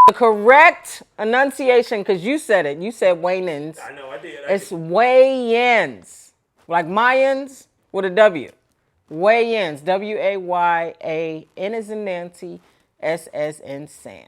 The correct enunciation, because you said it. You said Wayans. I know I did. It's Wayans. Like Mayans with a W. Wayans. W-A-Y-A-N as in Nancy, S as in Sam.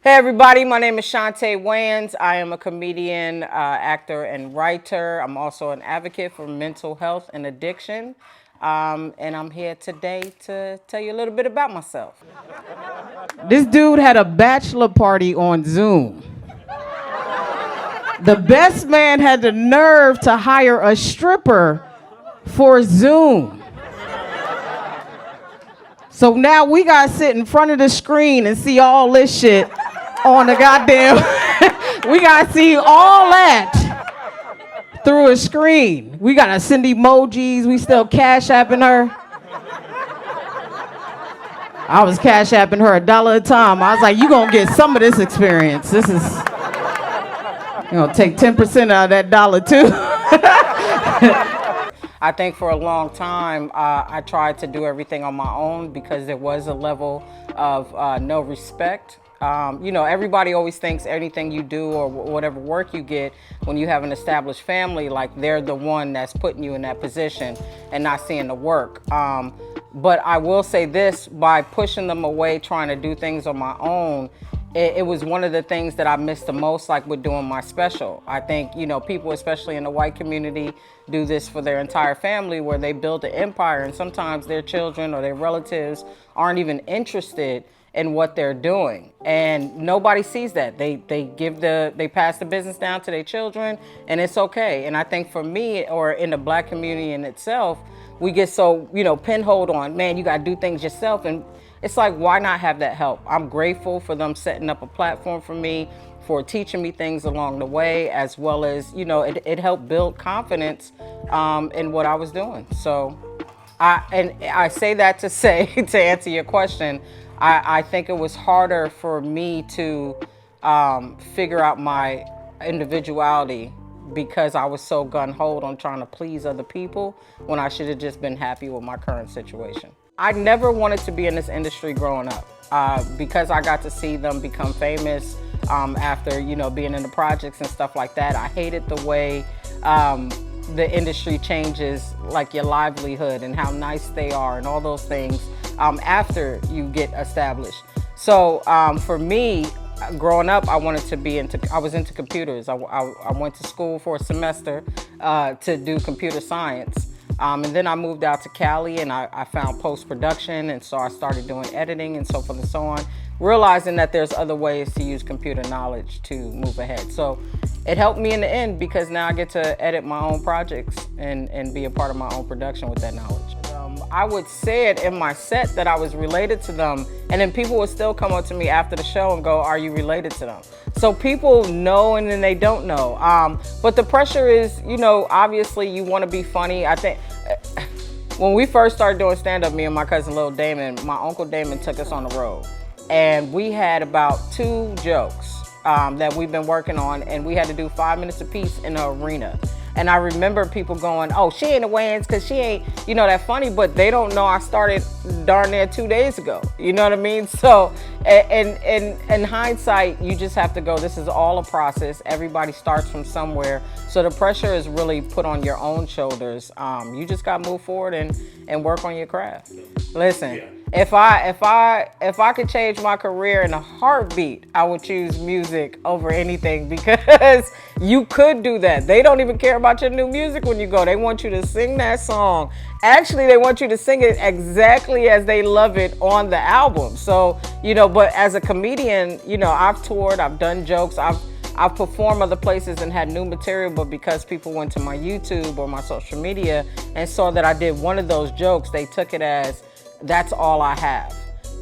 Hey everybody, my name is Chante Wayans. I am a comedian, actor, and writer. I'm also an advocate for mental health and addiction. And I'm here today to tell you a little bit about myself. This dude had a bachelor party on Zoom. The best man had the nerve to hire a stripper for Zoom. So now we gotta sit in front of the screen and see all this shit on the goddamn. We gotta see all that through a screen. We gotta send emojis. We still cash apping her. I was cash apping her $1 a time. I was like, you gonna get some of this experience. This is, you know, take 10% out of that dollar too. I think for a long time, I tried to do everything on my own because there was a level of no respect. You know, everybody always thinks anything you do or whatever work you get when you have an established family, like they're the one that's putting you in that position and not seeing the work. But I will say this, by pushing them away, trying to do things on my own, it was one of the things that I missed the most, like with doing my special. I think, you know, people, especially in the white community, do this for their entire family where they build an empire, and sometimes their children or their relatives aren't even interested in what they're doing. And nobody sees that. They pass the business down to their children, and it's okay. And I think for me, or in the black community in itself, we get so, you know, pinholed on, man, you gotta do things yourself. And it's like, why not have that help? I'm grateful for them setting up a platform for me, for teaching me things along the way, as well as, you know, it helped build confidence in what I was doing. So, I say that to say, to answer your question, I think it was harder for me to figure out my individuality because I was so gun-ho on trying to please other people when I should have just been happy with my current situation. I never wanted to be in this industry growing up because I got to see them become famous after, you know, being in the projects and stuff like that. I hated the way the industry changes, like your livelihood and how nice they are and all those things after you get established. So for me, growing up, I was into computers. I went to school for a semester to do computer science. And then I moved out to Cali and I found post-production, and so I started doing editing and so forth and so on, realizing that there's other ways to use computer knowledge to move ahead. So it helped me in the end because now I get to edit my own projects and be a part of my own production with that knowledge. I would say it in my set that I was related to them, and then people would still come up to me after the show and go, are you related to them? So people know and then they don't know. But the pressure is, you know, obviously you want to be funny. I think when we first started doing stand-up, me and my cousin Lil Damon, my Uncle Damon took us on the road. And we had about 2 jokes that we've been working on, and we had to do 5 minutes apiece in the arena. And I remember people going, oh, she ain't a Wayans because she ain't, you know, that funny, but they don't know I started darn near 2 days ago. You know what I mean? So, in hindsight, you just have to go, this is all a process. Everybody starts from somewhere. So the pressure is really put on your own shoulders. You just got to move forward and work on your craft. Listen. Yeah. If I could change my career in a heartbeat, I would choose music over anything because you could do that. They don't even care about your new music when you go. They want you to sing that song. Actually, they want you to sing it exactly as they love it on the album. So, you know, but as a comedian, you know, I've toured, I've done jokes, I've performed other places and had new material, but because people went to my YouTube or my social media and saw that I did one of those jokes, they took it as, that's all I have.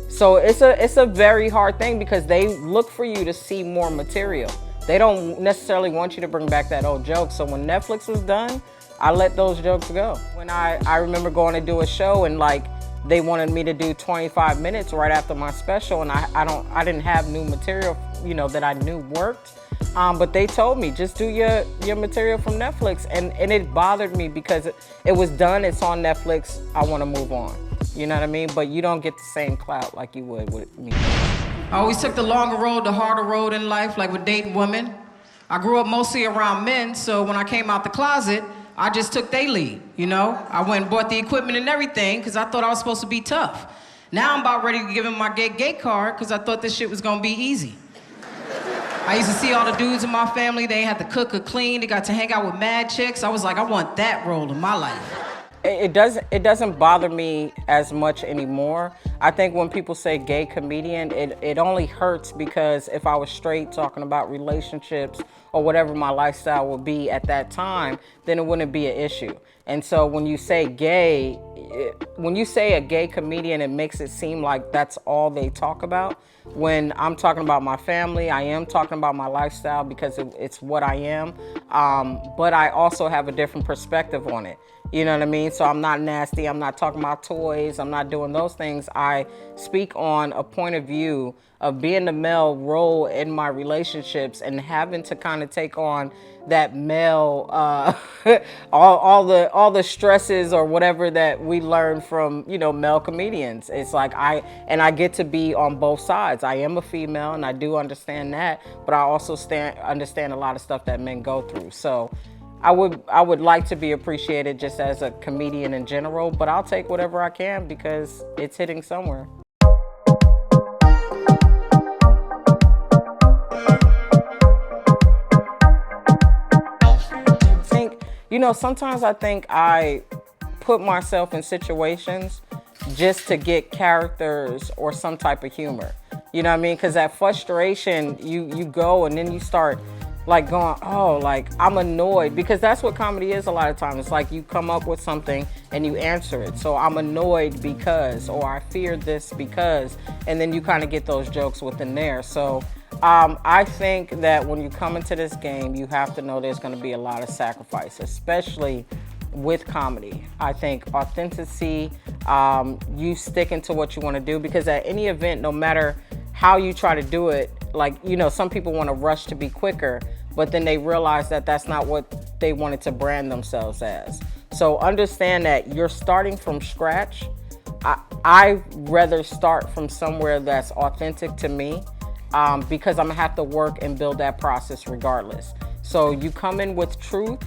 So it's a very hard thing because they look for you to see more material. They don't necessarily want you to bring back that old joke. So when Netflix was done, I let those jokes go. When I remember going to do a show and like they wanted me to do 25 minutes right after my special, and I didn't have new material, you know, that I knew worked. But they told me, just do your material from Netflix. And it bothered me because it was done, it's on Netflix, I want to move on. You know what I mean? But you don't get the same clout like you would with me. I always took the longer road, the harder road in life, like with dating women. I grew up mostly around men, so when I came out the closet, I just took their lead, you know? I went and bought the equipment and everything because I thought I was supposed to be tough. Now I'm about ready to give him my gay card because I thought this shit was gonna be easy. I used to see all the dudes in my family, they had to cook or clean, they got to hang out with mad chicks. I was like, I want that role in my life. It doesn't bother me as much anymore. I think when people say gay comedian, it only hurts because if I was straight talking about relationships or whatever my lifestyle would be at that time, then it wouldn't be an issue. And so when you say gay, when you say a gay comedian, it makes it seem like that's all they talk about. When I'm talking about my family, I am talking about my lifestyle because it's what I am. But I also have a different perspective on it. You know what I mean? So I'm not nasty. I'm not talking about toys. I'm not doing those things. I speak on a point of view of being the male role in my relationships and having to kind of take on that male, all the stresses or whatever that we learn from, you know, male comedians. It's like I get to be on both sides. I am a female and I do understand that, but I also understand a lot of stuff that men go through. So I would like to be appreciated just as a comedian in general, but I'll take whatever I can because it's hitting somewhere. Sometimes I think I put myself in situations just to get characters or some type of humor. You know what I mean? Because that frustration, you go and then you start like going, oh, like I'm annoyed, because that's what comedy is a lot of times. It's like you come up with something and you answer it. So I'm annoyed because, or I feared this because, and then you kind of get those jokes within there. So I think that when you come into this game, you have to know there's going to be a lot of sacrifice, especially with comedy. I think authenticity, you sticking to what you want to do, because at any event, no matter how you try to do it, like, you know, some people want to rush to be quicker, but then they realize that that's not what they wanted to brand themselves as. So understand that you're starting from scratch. I rather start from somewhere that's authentic to me, because I'm gonna have to work and build that process regardless. So you come in with truth,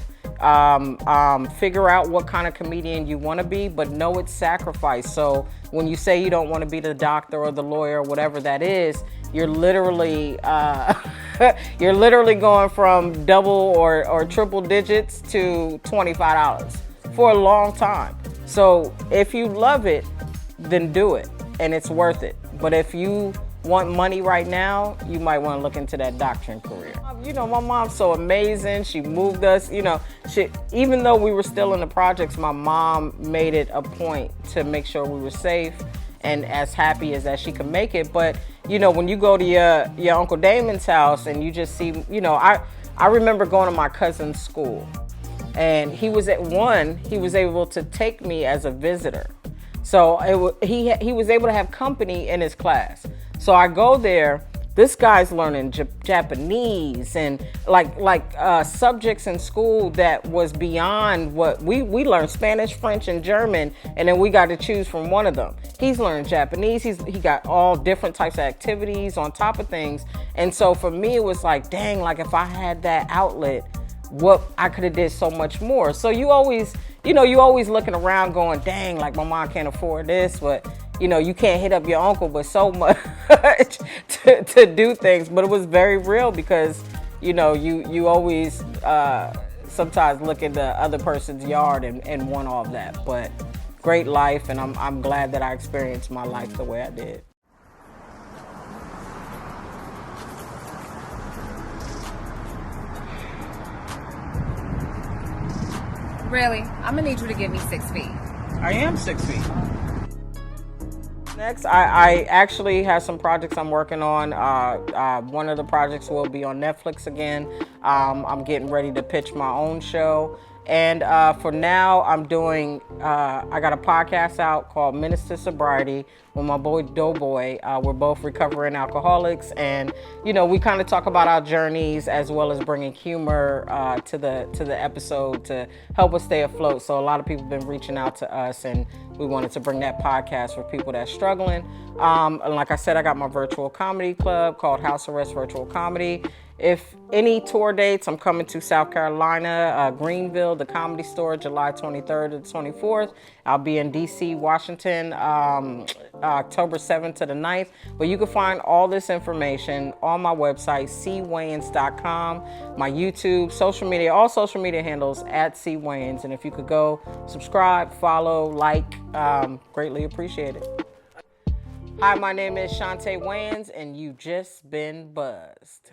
figure out what kind of comedian you want to be, but know it's sacrifice. So when you say you don't want to be the doctor or the lawyer or whatever that is, you're literally you're literally going from double or triple digits to $25 for a long time. So if you love it, then do it, and it's worth it. But if you want money right now, you might want to look into that doctoring career. You know, my mom's so amazing. She moved us, you know, even though we were still in the projects, my mom made it a point to make sure we were safe and as happy as that she could make it. But, you know, when you go to your Uncle Damon's house and you just see, you know, I remember going to my cousin's school, and he was able to take me as a visitor. So he was able to have company in his class. So I go there, this guy's learning Japanese and like subjects in school that was beyond what we learned: Spanish, French, and German, and then we got to choose from one of them. He's learning Japanese, he got all different types of activities on top of things. And so for me, it was like, dang, like if I had that outlet, what I could have did so much more. So you always looking around going, dang, like my mom can't afford this, but you know, you can't hit up your uncle but so much to do things. But it was very real because, you know, you always sometimes look at the other person's yard and want all that. But great life, and I'm glad that I experienced my life the way I did. Really? I'm gonna need you to give me 6 feet. I am 6 feet. Next, I actually have some projects I'm working on. One of the projects will be on Netflix again. I'm getting ready to pitch my own show. And for now, I'm doing, I got a podcast out called Minutes to Sobriety with my boy Doughboy. We're both recovering alcoholics, and, you know, we kind of talk about our journeys as well as bringing humor to the episode to help us stay afloat. So a lot of people have been reaching out to us and we wanted to bring that podcast for people that's struggling. And like I said, I got my virtual comedy club called House Arrest Virtual Comedy. If any tour dates, I'm coming to South Carolina, Greenville, the Comedy Store, July 23rd to the 24th. I'll be in DC, Washington, October 7th to the 9th. But you can find all this information on my website, cwayans.com, my YouTube, social media, all social media handles at cwayans. And if you could go subscribe, follow, like, greatly appreciate it. Hi, my name is Chante Wayans, and you just been buzzed.